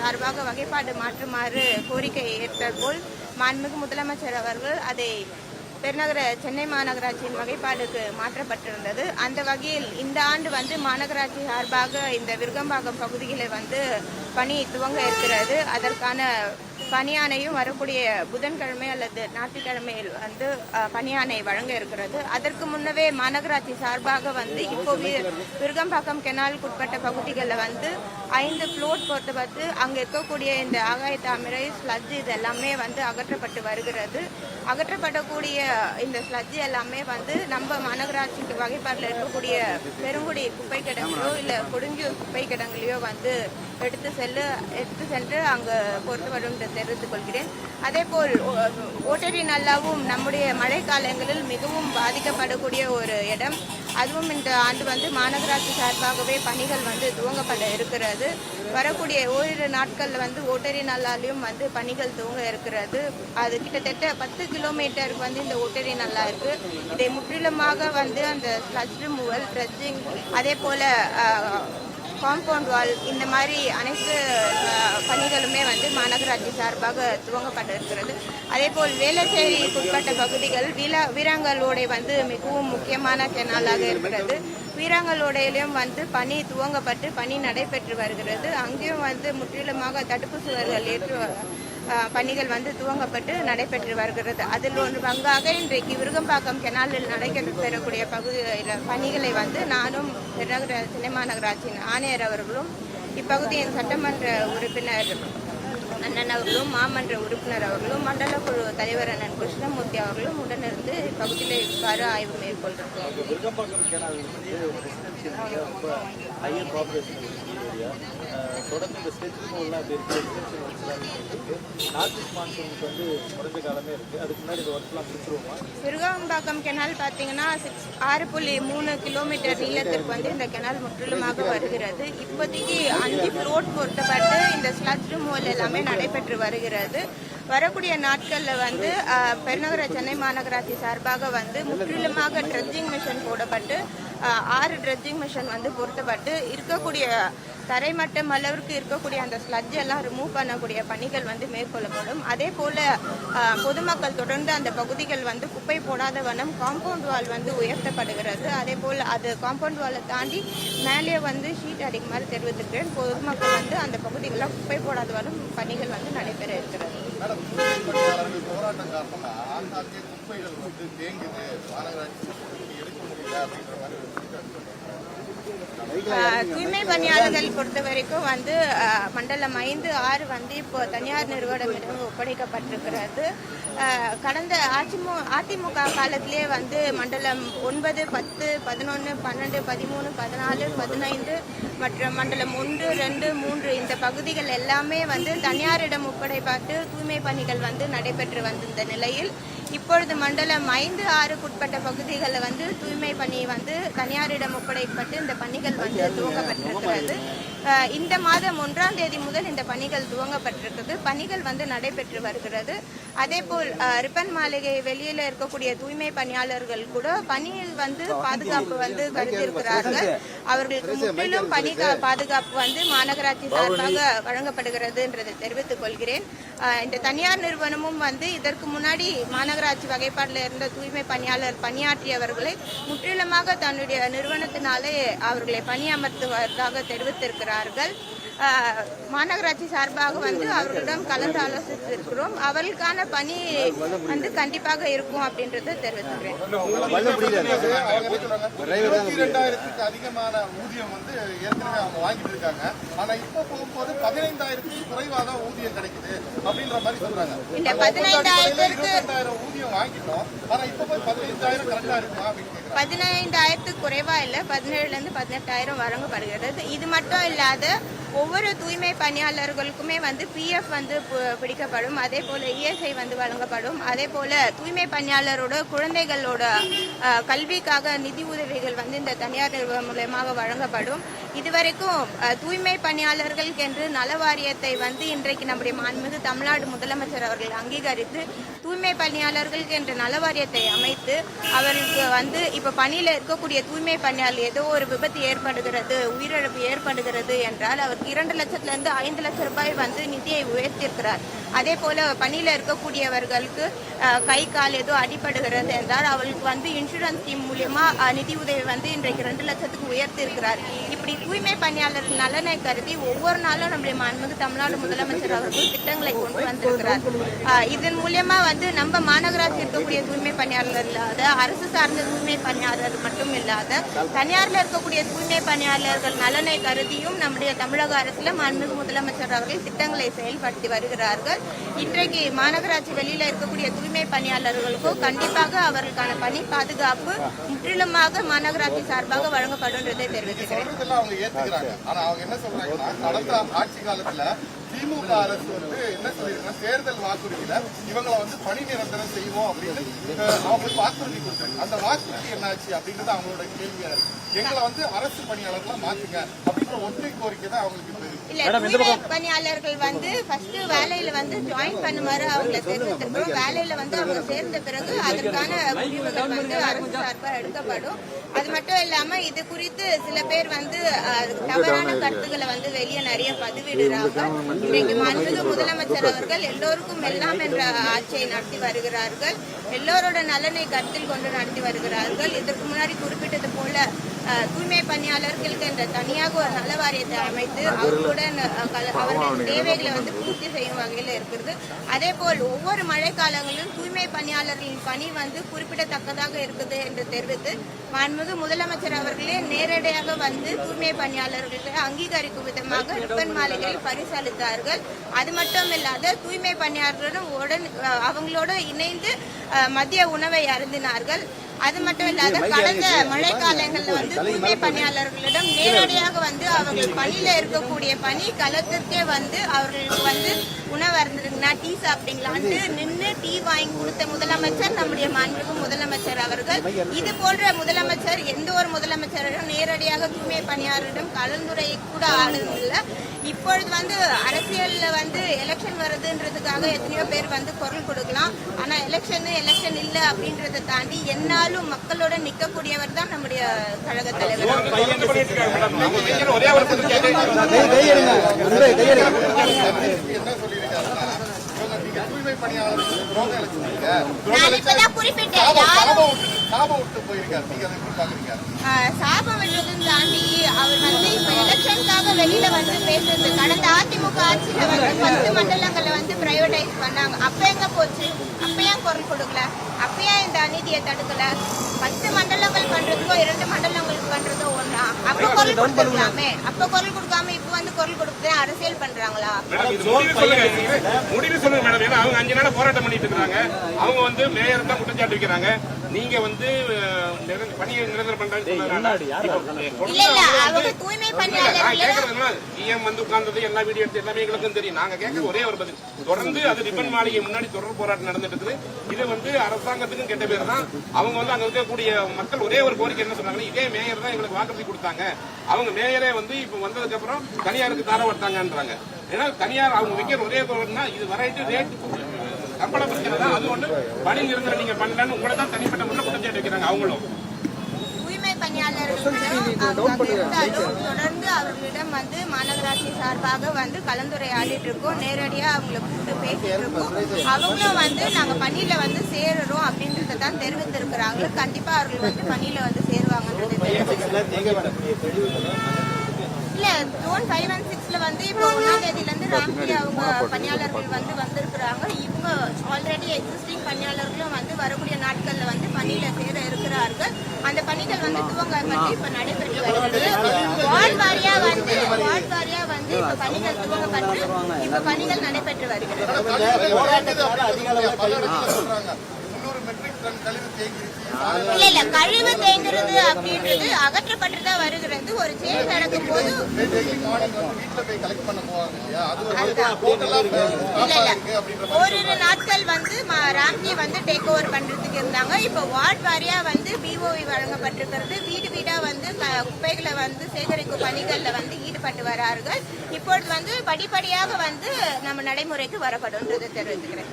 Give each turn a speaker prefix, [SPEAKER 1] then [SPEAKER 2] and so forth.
[SPEAKER 1] சார்பாக வகைப்பாடு மாற்றுமாறு கோரிக்கை ஏற்றபோல் மாண்புமிகு முதலமைச்சர் அவர்கள் அதை பெருநகர சென்னை மாநகராட்சியின் வகைப்பாடுக்கு மாற்றப்பட்டிருந்தது. அந்த வகையில் இந்த ஆண்டு மாநகராட்சி சார்பாக இந்த விருகம்பாக்கம் பகுதிகளில் பணி துவங்க இருக்கிறது. அதற்கான பணியானையும் வரக்கூடிய புதன்கிழமை அல்லது ஞாயிற்றுக்கிழமையில் பணியானை வழங்க இருக்கிறது. அதற்கு முன்னவே மாநகராட்சி சார்பாக இப்போ விருகம்பாக்கம் கெனாலுக்கு உட்பட்ட பகுதிகளில் 5 ஃப்ளோட் பொறுத்தப்பட்டு அங்கே இருக்கக்கூடிய இந்த ஆகாய தாமரை ஸ்லட்ஜ் இது எல்லாமே அகற்றப்பட்டு வருகிறது. அகற்றப்படக்கூடிய இந்த ஸ்லட்ஜ் எல்லாமே நம்ம மாநகராட்சிக்கு வகைப்பாட்டில் இருக்கக்கூடிய பெருங்குடி குப்பை கிடங்களையோ இல்லை கொடுங்கியூர் குப்பை கிடங்குலையோ எடுத்து சென்று அங்கு பொறுத்து வரும் தெரிவித்துக் கொள்கிறேன். அதேபோல் ஓட்டரி நல்லாவும் நம்முடைய மழை காலங்களில் மிகவும் பாதிக்கப்படக்கூடிய ஒரு இடம். அதுவும் இந்த ஆண்டு மாநகராட்சி சார்பாகவே பணிகள் துவங்கப்பட இருக்கிறது. வரக்கூடிய ஓரிரு நாட்களில் ஓட்டரி நல்லாலையும் பணிகள் துவங்க இருக்கிறது. அது கிட்டத்தட்ட 10 கிலோமீட்டருக்கு இந்த ஓட்டரி நல்லா இருக்கு. இதை முற்றிலுமாக அந்த ஸ்லட்ஜ் ரிமூவல், ட்ரெட்ஜிங், அதே போல காம்பவுண்ட் வால் இந்த மாதிரி அனைத்து பணிகளுமே மாநகராட்சி சார்பாக துவங்கப்பட்டு இருக்கிறது. அதேபோல் வேளச்சேரிக்கு உட்பட்ட பகுதிகள் வீராங்கலோடை மிகவும் முக்கியமான கெனாலாக இருக்கிறது. வீராங்கலோடையிலும் பணி துவங்கப்பட்டு பணி நடைபெற்று வருகிறது. அங்கேயும் முற்றிலுமாக தடுப்பு சுவர்கள் ஏற்று பணிகள் துவங்கப்பட்டு நடைபெற்று வருகிறது. அதில் ஒரு பங்காக இன்றைக்கு விருகம்பாக்கம் கெனாலில் நடைபெறக்கூடிய பணிகளை நானும் பெருநகர சென்னை மாநகராட்சியின் ஆணையர் அவர்களும் இப்பகுதியின் சட்டமன்ற உறுப்பினர் அண்ணன் அவர்களும் மாமன்ற உறுப்பினர் அவர்களும் மண்டல குழு தலைவர் அண்ணன் கிருஷ்ணமூர்த்தி அவர்களும் உடனிருந்து இப்பகுதியில் இவ்வாறு ஆய்வு மேற்கொள்கிறோம்.
[SPEAKER 2] தொடர்ந்து இந்த ஸ்டெச்சுலாம் குறைஞ்ச காலமே இருக்கு. அதுக்கு முன்னாடி இந்த ஒர்க்லாம் முடிச்சிருவோமா?
[SPEAKER 1] விருகம்பாக்கம் கெனால் பார்த்தீங்கன்னா 6.3 கிலோமீட்டர் நீளத்திற்கு இந்த கெனால் முற்றிலுமாக வருகிறது. இப்போதைக்கு 5 ஃப்ளோட் பொறுத்தப்பட்டு இந்த ஸ்லட்ஜ் ரிமூவல் எல்லாமே நடைபெற்று வருகிறது. வரக்கூடிய நாட்களில் பெருநகர சென்னை மாநகராட்சி சார்பாக முற்றிலுமாக ட்ரெட்ஜிங் மிஷின் போடப்பட்டு 6 ட்ரெட்ஜிங் மிஷின் பொருத்தப்பட்டு இருக்கக்கூடிய தரைமட்டம் அளவிற்கு இருக்கக்கூடிய அந்த ஸ்லட்ஜ் எல்லாம் ரிமூவ் பண்ணக்கூடிய பணிகள் மேற்கொள்ளப்படும். அதே போல பொதுமக்கள் தொடர்ந்து அந்த பகுதிகள் குப்பை போடாத வண்ணம் காம்பவுண்ட் வால் உயர்த்தப்படுகிறது. அதே போல் அது காம்பவுண்ட் வாலை தாண்டி மேலே ஷீட் அடிக்குமாறு தெரிவித்திருக்கிறேன். பொதுமக்கள் அந்த பகுதிகளில் குப்பை போடாத வண்ணம் பணிகள் நடைபெற இருக்கிறது. தூய்மை பணியாளர்கள் பொறுத்த வரைக்கும் மண்டலம் 5, 6 இப்போ தனியார் நிறுவனமிடம் ஒப்படைக்கப்பட்டிருக்கிறது. கடந்த அதிமுக காலத்திலே மண்டலம் 9, 10, 11, 12, 13, 14, 15 மற்றும் மண்டலம் 1, 2, 3 இந்த பகுதிகள் எல்லாமே தனியாரிடம் ஒப்படைப்பட்டு தூய்மை பணிகள் நடைபெற்று வந்திருந்த நிலையில் இப்பொழுது மண்டலம் 5, 6 உட்பட்ட பகுதிகளில் தூய்மை பணி தனியாரிடம் ஒப்படைக்கப்பட்டு இந்த பணிகள் துவங்கப்பட்டிருக்கிறது. இந்த மாதம் 1ஆம் தேதி முதல் இந்த பணிகள் துவங்கப்பட்டிருக்கிறது. பணிகள் நடைபெற்று வருகிறது. அதேபோல் ரிப்பன் மாளிகை வெளியில இருக்கக்கூடிய தூய்மை பணியாளர்கள் கூட பணியில் பாதுகாப்பு கருத்திருக்கிறார்கள். அவர்களுக்கு முற்றிலும் பணி பாதுகாப்பு மாநகராட்சி சார்பாக வழங்கப்படுகிறது என்றதை தெரிவித்துக் கொள்கிறேன். இந்த தனியார் நிறுவனமும் இதற்கு முன்னாடி மாநகராட்சி வகைப்பாட்டில் இருந்த தூய்மை பணியாளர் பணியாற்றியவர்களை முற்றிலுமாக தன்னுடைய நிறுவனத்தினாலே அவர்களை பணியமர்த்துவதாக தெரிவித்திருக்கிறார்கள். மாநகராட்சி சார்பாக அவர்களிடம் கலந்து ஆலோசித்திருக்கிறோம். அவர்களுக்கான பணி கண்டிப்பாக இருக்கும் அப்படின்றத தெரிவித்துக்கிறேன்.
[SPEAKER 3] 22,000 அதிகமான ஊதியம் ஏற்கனவே அவங்க வாங்கிட்டு இருக்காங்க. ஆனா இப்ப போகும்போது 15,000 குறைவாக ஊதியம் கிடைக்குது அப்படின்ற மாதிரி சொல்றாங்க.
[SPEAKER 1] இந்த 15,000
[SPEAKER 3] ஊதியம் வாங்கிட்டோம். ஆனா இப்ப போய் 15,000 கரெக்டா இருக்குமா அப்படின்னு
[SPEAKER 1] 15,000 குறைவா இல்ல, 17,000 18,000 வழங்கப்படுகிறது. இது மட்டும் இல்லாத ஒவ்வொரு தூய்மை பணியாளர்களுக்குமே PF பிடிக்கப்படும். அதே போல ESI வழங்கப்படும். அதே போல தூய்மை பணியாளரோட குழந்தைகளோட கல்விக்காக நிதி உதவிகள் இந்த தனியார் நிறுவனம் மூலமாக வழங்கப்படும். இதுவரைக்கும் தூய்மை பணியாளர்கள் என்று நல வாரியத்தை இன்றைக்கு நம்முடைய மாண்புமிகு தமிழ்நாடு முதலமைச்சர் அவர்கள் அங்கீகரித்து தூய்மை பணியாளர்கள் என்ற நல வாரியத்தை அமைத்து அவர்களுக்கு இப்ப பணியில இருக்கக்கூடிய தூய்மை பணியாளர் ஏதோ ஒரு விபத்து ஏற்படுகிறது, உயிரிழப்பு ஏற்படுகிறது என்றால் அவர் 2 லட்சத்திலிருந்து 5 லட்சம் ரூபாய் வந்து நிதியை உயர்த்தியிருக்கிறார். அதே போல பணியில இருக்கக்கூடியவர்களுக்கு கை கால் ஏதோ அடிபடுகிறது என்றால் அவர்களுக்கு வந்து இன்சூரன்ஸ் ஸ்கீம் மூலியமா நிதி உதவி வந்து இன்றைக்கு 2 லட்சத்துக்கு உயர்த்தி இருக்கிறார். இப்படி தூய்மை பணியாளர்கள் நலனை கருதி ஒவ்வொரு நாளும் நம்முடைய மாண்புமிகு தமிழ்நாடு முதலமைச்சர் அவர்கள் திட்டங்களை கொண்டு வந்திருக்கிறார். இதன் மூலியமா வந்து நம்ம மாநகராட்சி இருக்கக்கூடிய தூய்மை பணியாளர்கள் இல்லாத, அரசு சார்ந்த தூய்மை பணியாளர்கள் மட்டும் இல்லாத, தனியார்ல இருக்கக்கூடிய தூய்மை பணியாளர்கள் நலனை கருதியும் நம்முடைய தமிழக அரசுல மாண்புமிகு முதலமைச்சர் அவர்கள் திட்டங்களை செயல்படுத்தி வருகிறார்கள். இன்றைக்கு மாநகராட்சி வெளியில இருக்கக்கூடிய தூய்மை பணியாளர்களுக்கும் கண்டிப்பாக அவர்களுக்கான பணி பாதுகாப்பு முற்றிலுமாக மாநகராட்சி சார்பாக வழங்கப்படும் என்றதை தெரிவிக்கிறேன்.
[SPEAKER 3] அவங்க ஏத்துக்கிறாங்க. ஆனா அவங்க என்ன சொல்றாங்கன்னா, கடந்த ஆட்சி காலத்துல திமுக அரசு வந்து என்ன சொல்லிருக்காங்க, தேர்தல் வாக்குறுதியில இவங்களை வந்து பணி நிரந்தரம் செய்வோம் அப்படின்னு அவங்க வாக்குறுதி கொடுத்தாங்க. அந்த வாக்குறுதி என்னாச்சு அப்படின்றது அவங்களோட கேள்வியா இருக்கு. எங்களை வந்து அரசு பணியாளர்களா மாத்துங்க அப்படின்ற ஒற்றை கோரிக்கை தான் அவங்களுக்கு இருக்கு.
[SPEAKER 1] இல்ல, தூய்மை பணியாளர்கள் வந்து ஃபர்ஸ்ட் வேலையில வந்து ஜாயின் பண்ணுமாறு அவங்களை தெரிவித்திருக்கிறோம். வேலையில வந்து அவங்க சேர்ந்த பிறகு அதற்கான முடிவுகள் வந்து அரசு சார்பாக எடுக்கப்படும். அது மட்டும் இல்லாம இது குறித்து சில பேர் வந்து தவறான கருத்துக்களை வந்து வெளியே நிறைய பதிவிடுறாங்க. இன்றைக்கு மாண்புமிகு முதலமைச்சர் அவர்கள் எல்லோருக்கும் எல்லாம் என்ற ஆட்சியை நடத்தி வருகிறார்கள். எல்லோரோட நலனை கருத்தில் கொண்டு நடத்தி வருகிறார்கள். இதற்கு முன்னாடி குறிப்பிட்டது போல தூய்மை பணியாளர்களுக்கு என்ற தனியாக ஒரு நல வாரியத்தை அமைத்து அவர்களுடன் அவர்களின் தேவைகளை வந்து பூர்த்தி செய்யும் வகையில் இருக்கிறது. அதே போல் ஒவ்வொரு மழை காலங்களிலும் தூய்மை பணியாளர்களின் பணி வந்து குறிப்பிடத்தக்கதாக இருக்குது என்று தெரிவித்து மாண்புமிகு முதலமைச்சர் அவர்களே நேரடியாக வந்து தூய்மை பணியாளர்களை அங்கீகரிக்கும் விதமாக ரிப்பன் மாளிகையில் பரிசளித்தார்கள். அது மட்டும் இல்லாத தூய்மை பணியாளர்களுடன் அவங்களோட இணைந்து மதிய உணவை அருந்தினார்கள். அது மட்டும் இல்லாத கடந்த மழை காலங்களில் வந்து தூய்மை பணியாளர்களிடம் நேரடியாக வந்து அவர்கள் பணியில இருக்கக்கூடிய பணி களத்திற்கே வந்து அவர்களுக்கு வந்து உணவு அருந்துருங்கன்னா டீ சாப்பிட்டீங்களான்ட்டு நின்று டீ வாங்கி கொடுத்த முதலமைச்சர் நம்முடைய மாண்புமிகு முதலமைச்சர் அவர்கள். இது போன்ற முதலமைச்சர் எந்த ஒரு முதலமைச்சரிடம் நேரடியாக தூய்மை பணியாளரிடம் கலந்துரையை கூட ஆடுதில்லை. இப்பொழுது வந்து அரசியல்ல வந்து எலெக்ஷன் வருதுன்றதுக்காக எத்தனையோ பேர் வந்து குரல் கொடுக்கலாம். ஆனா எலெக்ஷன் இல்ல அப்படின்றத தாண்டி என்னாலும் மக்களோட நிக்கக்கூடியவர் தான் நம்முடைய கழக தலைவர். நான் இப்பதான் குறிப்பிட்டேன் சாபம் விடுறதுன்னு தாண்டி அவர் வந்து இப்ப எலெக்ஷனுக்காக வெளியில வந்து பேசுறது. கடந்த அதிமுக ஆட்சியில வந்து 10 மண்டலங்களை வந்து பிரைவேடைஸ் பண்ணாங்க. அப்ப எங்க போச்சு? அப்ப ஏன் குரல் கொடுக்கல? அப்ப ஏன் இந்த அநீதியை தடுக்கல? 10 மண்டலங்கள் பண்றதுக்கோ 2 மண்டலங்களுக்கு பண்றதோ ஒண்ணா? அப்ப குரல் கொடுத்துருக்கலாமே. அப்ப குரல் கொடுக்காம இப்ப வந்து குரல் கொடுத்து அரசியல் பண்றாங்களா?
[SPEAKER 4] முடிவு சொல்லுங்க மேடம். ஏன்னா அவங்க 5 நாள் போராட்டம் பண்ணிட்டு இருக்காங்க. அவங்க வந்து மேயர் தான் குற்றச்சாட்டு வைக்கிறாங்க. நீங்க வந்து பணியை நிரந்தரம் பண்றாங்க.
[SPEAKER 1] தூய்மை பணியாளர்கள்
[SPEAKER 4] டிஎம் வந்து உட்கார்ந்தது எல்லா வீடியோ எடுத்து எல்லாமே எங்களுக்கும் தெரியும். நாங்க கேட்க ஒரே ஒரு பதில், தொடர்ந்து அது ரிப்பன் மாளிகை முன்னாடி தொடர் போராட்டம் நடந்துட்டு இருக்குது. இது வந்து அரசாங்கத்துக்கும் கெட்ட பேர் தான். அவங்க வந்து அங்க இருக்கக்கூடிய மக்கள் ஒரே ஒரு கோரிக்கை என்ன சொன்னாங்கன்னா, இதே மேயர் தான் எங்களுக்கு வாக்குறுதி கொடுத்தாங்க. அவங்க மேயரே வந்து இப்ப வந்ததுக்கு அப்புறம் தனியாருக்கு தாரவட்டாங்கன்றாங்க. ஏன்னா தனியார் அவங்க வைக்கிற ஒரே கோரிக்கைனா இது வெரைட்டி ரேட் சம்பள பிரச்சனை தான். அது ஒண்ணு பணி நிரந்தரம் நீங்க பண்ணலன்னு உங்களை தான் தனிப்பட்ட முறையில் குற்றச்சாட்டு வைக்கிறாங்க. அவங்களும்
[SPEAKER 1] தூய்மை பணியாளர்களும் தொடர்ந்து அவர்களிடம் வந்து மாநகராட்சி சார்பாக வந்து கலந்துரையாடிட்டு இருக்கோம். நேரடியா அவங்களை கூப்பிட்டு பேசிட்டு இருக்கோம். அவங்களும் வந்து நாங்க பணியில வந்து சேருறோம் அப்படின்றத தான் தெரிவித்திருக்கிறாங்க. கண்டிப்பா அவர்கள் வந்து பணியில வந்து சேருவாங்கன்றது இல்ல. ஜூன் 5 and 6ல வந்து இப்போ 1ஆம் தேதியில இருந்து ராம்கி அவங்க பணியாளர்கள் வந்து வந்திருக்கிறாங்க. இவங்க ஆல்ரெடி எக்ஸிஸ்டிங் பணியாளர்களும் வந்து வரக்கூடிய நாட்கள்ல வந்து பணியில சேர இருக்கிறார்கள். அந்த பணிகள் வந்து துவங்கப்பட்டு இப்ப நடைபெற்று வருகிறது. வார்டு வாரியா வந்து இப்ப பணிகள் துவங்கப்பட்டு இப்ப பணிகள் நடைபெற்று வருகிறது. இல்ல கழிவு தேங்குறது அப்படின்றது அகற்றப்பட்டுதான் வருகிறது. ஒரு செயல் நடக்கும் போது ஓரிரு நாட்கள் வந்து ராம்கி வந்து டேக் ஓவர் பண்றதுக்கு இருந்தாங்க. இப்ப வார்டு வாரியா வந்து பிஓவி வழங்கப்பட்டிருக்கிறது. வீடு வீடா வந்து குப்பைகளை வந்து சேகரிக்கும் பணிகள்ல வந்து ஈடுபட்டு வரார்கள். இப்பொழுது வந்து படிப்படியாக வந்து நம்ம நடைமுறைக்கு வரப்படும்ன்றது தெரிவித்துக்கிறேன்.